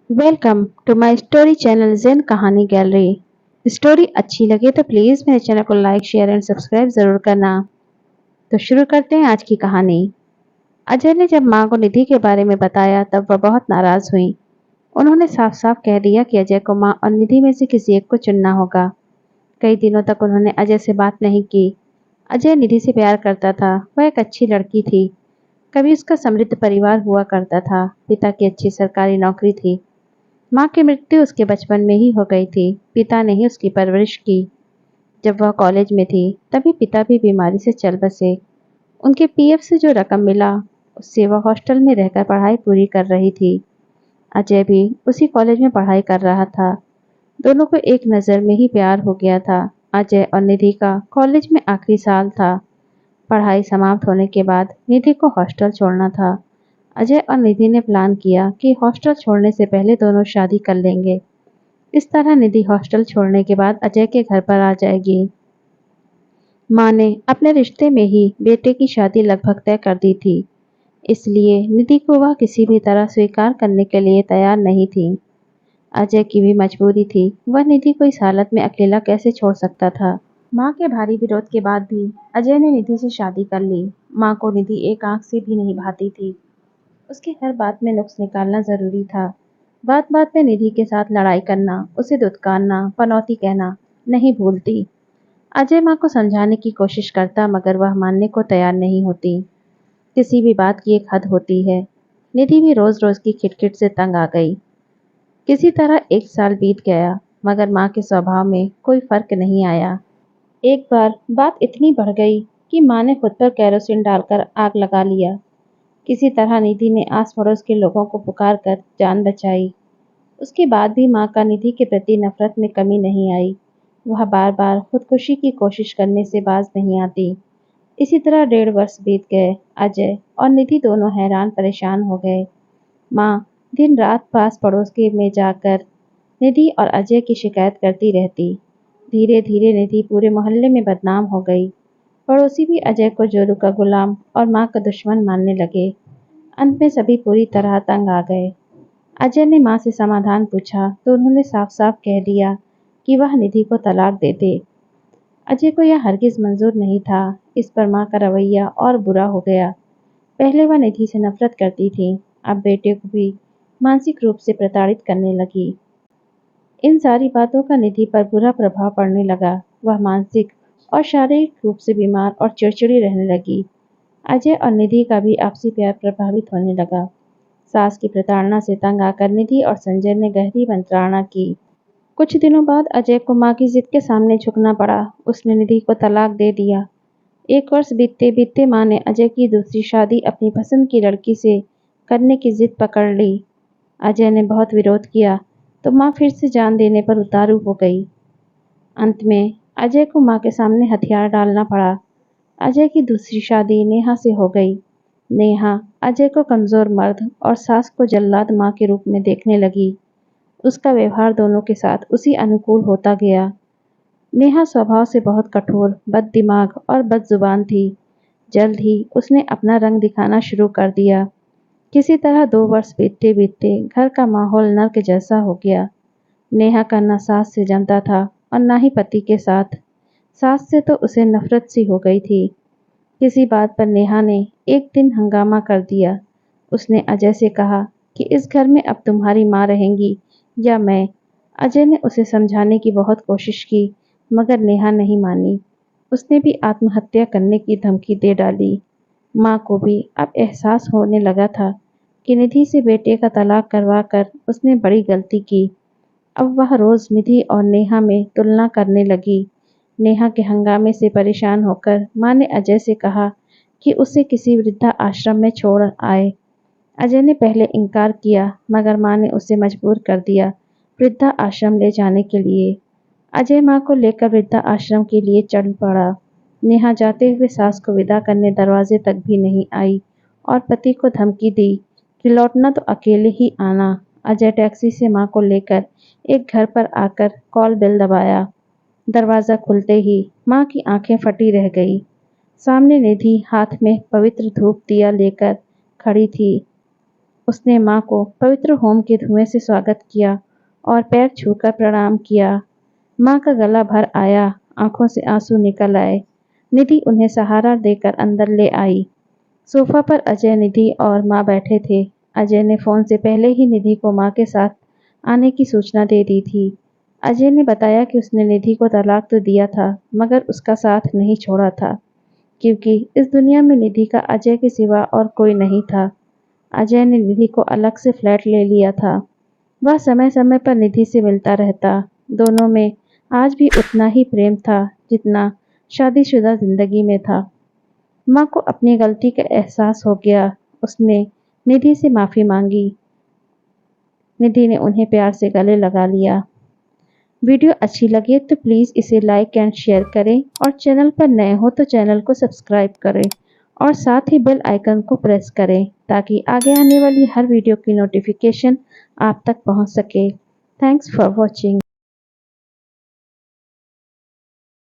Welcome to my story channel Zen Kahani gallery. Story अच्छी लगे तो प्लीज़ मेरे चैनल को लाइक शेयर एंड सब्सक्राइब ज़रूर करना। तो शुरू करते हैं आज की कहानी। अजय ने जब माँ को निधि के बारे में बताया तब वह बहुत नाराज़ हुई। उन्होंने साफ साफ कह दिया कि अजय को माँ और निधि में से किसी एक को चुनना होगा। कई दिनों तक उन्होंने अजय से बात नहीं की। अजय निधि से प्यार करता था, वह एक अच्छी लड़की थी। कभी उसका समृद्ध परिवार हुआ करता था, पिता की अच्छी सरकारी नौकरी थी। माँ की मृत्यु उसके बचपन में ही हो गई थी, पिता ने ही उसकी परवरिश की। जब वह कॉलेज में थी तभी पिता भी बीमारी से चल बसे। उनके पीएफ से जो रकम मिला उससे वह हॉस्टल में रहकर पढ़ाई पूरी कर रही थी। अजय भी उसी कॉलेज में पढ़ाई कर रहा था। दोनों को एक नज़र में ही प्यार हो गया था। अजय और निधि का कॉलेज में आखिरी साल था। पढ़ाई समाप्त होने के बाद निधि को हॉस्टल छोड़ना था। अजय और निधि ने प्लान किया कि हॉस्टल छोड़ने से पहले दोनों शादी कर लेंगे। इस तरह निधि हॉस्टल छोड़ने के बाद अजय के घर पर आ जाएगी। माँ ने अपने रिश्ते में ही बेटे की शादी लगभग तय कर दी थी, इसलिए निधि को वह किसी भी तरह स्वीकार करने के लिए तैयार नहीं थी। अजय की भी मजबूरी थी, वह निधि को इस हालत में अकेला कैसे छोड़ सकता था। माँ के भारी विरोध के बाद भी अजय ने निधि से शादी कर ली। माँ को निधि एक आंख से भी नहीं भाती थी। उसकी हर बात में नुक्स निकालना जरूरी था। बात बात में निधि के साथ लड़ाई करना, उसे दुत्कारना, पनौती कहना नहीं भूलती। अजय माँ को समझाने की कोशिश करता मगर वह मानने को तैयार नहीं होती। किसी भी बात की एक हद होती है। निधि भी रोज रोज की खिटखिट से तंग आ गई। किसी तरह एक साल बीत गया मगर माँ के स्वभाव में कोई फर्क नहीं आया। एक बार बात इतनी बढ़ गई कि माँ ने खुद पर केरोसिन डालकर आग लगा लिया। किसी तरह निधि ने आस पड़ोस के लोगों को पुकार कर जान बचाई। उसके बाद भी माँ का निधि के प्रति नफरत में कमी नहीं आई। वह बार बार खुदकुशी की कोशिश करने से बाज नहीं आती। इसी तरह 1.5 वर्ष बीत गए। अजय और निधि दोनों हैरान परेशान हो गए। माँ दिन रात पास पड़ोस के में जाकर निधि और अजय की शिकायत करती रहती। धीरे धीरे निधि पूरे मोहल्ले में बदनाम हो गई। पड़ोसी भी अजय को जोरू का गुलाम और माँ का दुश्मन मानने लगे। अंत में सभी पूरी तरह तंग आ गए। अजय ने माँ से समाधान पूछा तो उन्होंने साफ साफ कह दिया कि वह निधि को तलाक दे दे। अजय को यह हरगिज मंजूर नहीं था। इस पर माँ का रवैया और बुरा हो गया। पहले वह निधि से नफरत करती थी, अब बेटे को भी मानसिक रूप से प्रताड़ित करने लगी। इन सारी बातों का निधि पर बुरा प्रभाव पड़ने लगा। वह मानसिक और शारीरिक रूप से बीमार और चिड़चिड़ी रहने लगी। अजय और निधि का भी आपसी प्यार प्रभावित होने लगा। सास की प्रताड़ना से तंग आकर निधि और संजय ने गहरी मंत्रणा की। कुछ दिनों बाद अजय को माँ की जिद के सामने झुकना पड़ा। उसने निधि को तलाक दे दिया। 1 वर्ष बीतते बीतते माँ ने अजय की दूसरी शादी अपनी पसंद की लड़की से करने की जिद पकड़ ली। अजय ने बहुत विरोध किया तो माँ फिर से जान देने पर उतारू हो गई। अंत में अजय को माँ के सामने हथियार डालना पड़ा। अजय की दूसरी शादी नेहा से हो गई। नेहा अजय को कमजोर मर्द और सास को जल्लाद माँ के रूप में देखने लगी। उसका व्यवहार दोनों के साथ उसी अनुकूल होता गया। नेहा स्वभाव से बहुत कठोर, बददिमाग और बदजुबान थी। जल्द ही उसने अपना रंग दिखाना शुरू कर दिया। किसी तरह 2 वर्ष बीतते बीतते घर का माहौल नर्क जैसा हो गया। नेहा का न सास से जमता था और न ही पति के साथ। सास से तो उसे नफरत सी हो गई थी। किसी बात पर नेहा ने एक दिन हंगामा कर दिया। उसने अजय से कहा कि इस घर में अब तुम्हारी माँ रहेंगी या मैं। अजय ने उसे समझाने की बहुत कोशिश की मगर नेहा नहीं मानी। उसने भी आत्महत्या करने की धमकी दे डाली। माँ को भी अब एहसास होने लगा था कि निधि से बेटे का तलाक करवा कर उसने बड़ी गलती की। अब वह रोज निधि और नेहा में तुलना करने लगी। नेहा के हंगामे से परेशान होकर माँ ने अजय से कहा कि उसे किसी वृद्धा आश्रम में छोड़ आए। अजय ने पहले इनकार किया मगर माँ ने उसे मजबूर कर दिया वृद्धा आश्रम ले जाने के लिए। अजय माँ को लेकर वृद्धा आश्रम के लिए चल पड़ा। नेहा जाते हुए सास को विदा करने दरवाजे तक भी नहीं आई और पति को धमकी दी कि लौटना तो अकेले ही आना। अजय टैक्सी से माँ को लेकर एक घर पर आकर कॉल बेल दबाया। दरवाज़ा खुलते ही माँ की आंखें फटी रह गई। सामने निधि हाथ में पवित्र धूप दिया लेकर खड़ी थी। उसने माँ को पवित्र होम के धुएं से स्वागत किया और पैर छूकर प्रणाम किया। माँ का गला भर आया, आंखों से आंसू निकल आए। निधि उन्हें सहारा देकर अंदर ले आई। सोफा पर अजय, निधि और माँ बैठे थे। अजय ने फोन से पहले ही निधि को माँ के साथ आने की सूचना दे दी थी। अजय ने बताया कि उसने निधि को तलाक तो दिया था, मगर उसका साथ नहीं छोड़ा था, क्योंकि इस दुनिया में निधि का अजय के सिवा और कोई नहीं था। अजय ने निधि को अलग से फ्लैट ले लिया था। वह समय समय पर निधि से मिलता रहता। दोनों में आज भी उतना ही प्रेम था जितना शादीशुदा जिंदगी में था। माँ को अपनी गलती का एहसास हो गया। उसने निधि से माफ़ी मांगी। निधि ने उन्हें प्यार से गले लगा लिया। वीडियो अच्छी लगे तो प्लीज़ इसे लाइक एंड शेयर करें और चैनल पर नए हो तो चैनल को सब्सक्राइब करें और साथ ही बेल आइकन को प्रेस करें ताकि आगे आने वाली हर वीडियो की नोटिफिकेशन आप तक पहुंच सके। Thanks for watching.